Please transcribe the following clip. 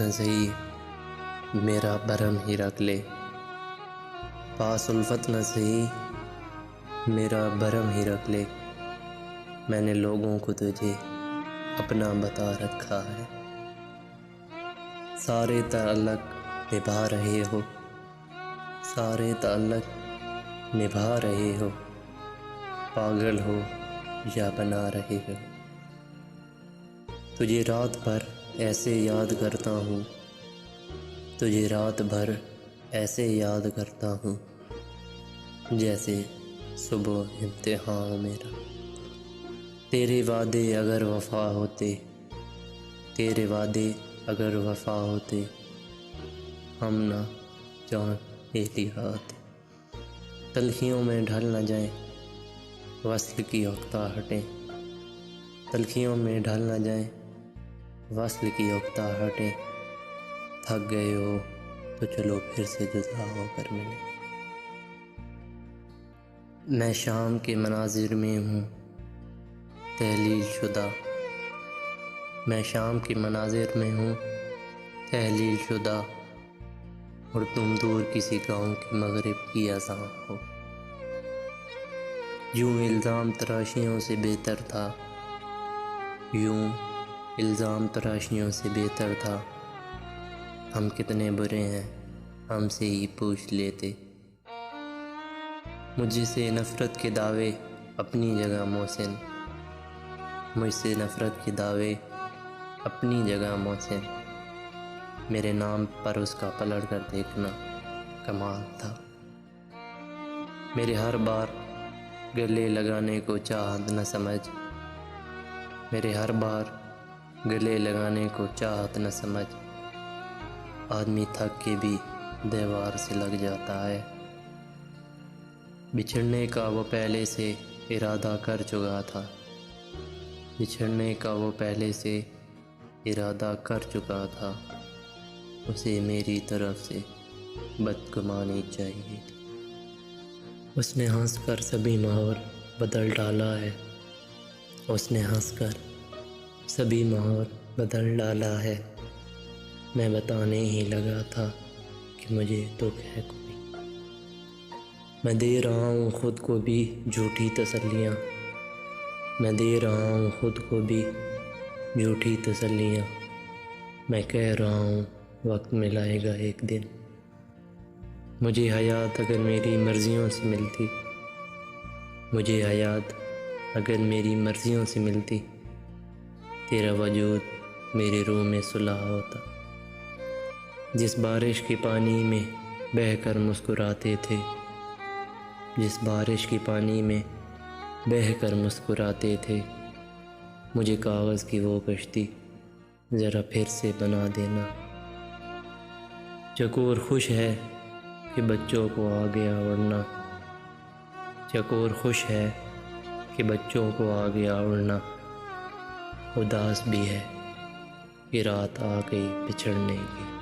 نہ سہی میرا بھرم ہی رکھ لے، پاس الفت نہ سہی میرا بھرم ہی رکھ لے، میں نے لوگوں کو تجھے اپنا بتا رکھا ہے۔ سارے تعلق نبھا رہے ہو، سارے تعلق نبھا رہے ہو، پاگل ہو یا بنا رہے ہو۔ تجھے رات بھر ایسے یاد کرتا ہوں، تجھے رات بھر ایسے یاد کرتا ہوں، جیسے صبح امتحان میرا۔ تیرے وعدے اگر وفا ہوتے، تیرے وعدے اگر وفا ہوتے، ہم نہ جان لے لیا ہوتے۔ تلخیوں میں ڈھل نہ جائیں وصل کی اکتاہٹیں، تلخیوں میں ڈھل نہ جائیں وصل کی اکتاہٹیں، تھک گئے ہو تو چلو پھر سے جدا ہو کر ملیں۔ میں شام کے مناظر میں ہوں تحلیل شدہ، میں شام کے مناظر میں ہوں تحلیل شدہ، اور تم دور کسی گاؤں کے مغرب کی اذان ہو۔ یوں الزام تراشیوں سے بہتر تھا، یوں الزام تراشیوں سے بہتر تھا، ہم کتنے برے ہیں ہم سے ہی پوچھ لیتے۔ مجھ سے نفرت کے دعوے اپنی جگہ محسن، مجھ سے نفرت کے دعوے اپنی جگہ محسن، میرے نام پر اس کا پلٹ کر دیکھنا کمال تھا۔ میرے ہر بار گلے لگانے کو چاہت نہ سمجھ، میرے ہر بار گلے لگانے کو چاہت نہ سمجھ، آدمی تھک کے بھی دیوار سے لگ جاتا ہے۔ بچھڑنے کا وہ پہلے سے ارادہ کر چکا تھا، بچھڑنے کا وہ پہلے سے ارادہ کر چکا تھا، اسے میری طرف سے بدگمانی چاہیے تھی۔ اس نے ہنس کر سبھی ماحول بدل ڈالا ہے، اس نے ہنس کر سبھی ماحول بدل ڈالا ہے، میں بتانے ہی لگا تھا کہ مجھے دکھ ہے کوئی۔ میں دے رہا ہوں خود کو بھی جھوٹی تسلیاں، میں دے رہا ہوں خود کو بھی جھوٹی تسلیاں، میں کہہ رہا ہوں وقت ملائے گا ایک دن۔ مجھے حیات اگر میری مرضیوں سے ملتی، مجھے حیات اگر میری مرضیوں سے ملتی، تیرا وجود میرے روح میں صلح ہوتا۔ جس بارش کے پانی میں بہہ کر مسکراتے تھے، جس بارش کے پانی میں بہہ کر مسکراتے تھے، مجھے کاغذ کی وہ کشتی ذرا پھر سے بنا دینا۔ چکور خوش ہے کہ بچوں کو آ گیا اڑنا، چکور خوش ہے کہ بچوں کو آ گیا اڑنا، اداس بھی ہے کہ رات آ گئی بچھڑنے کی۔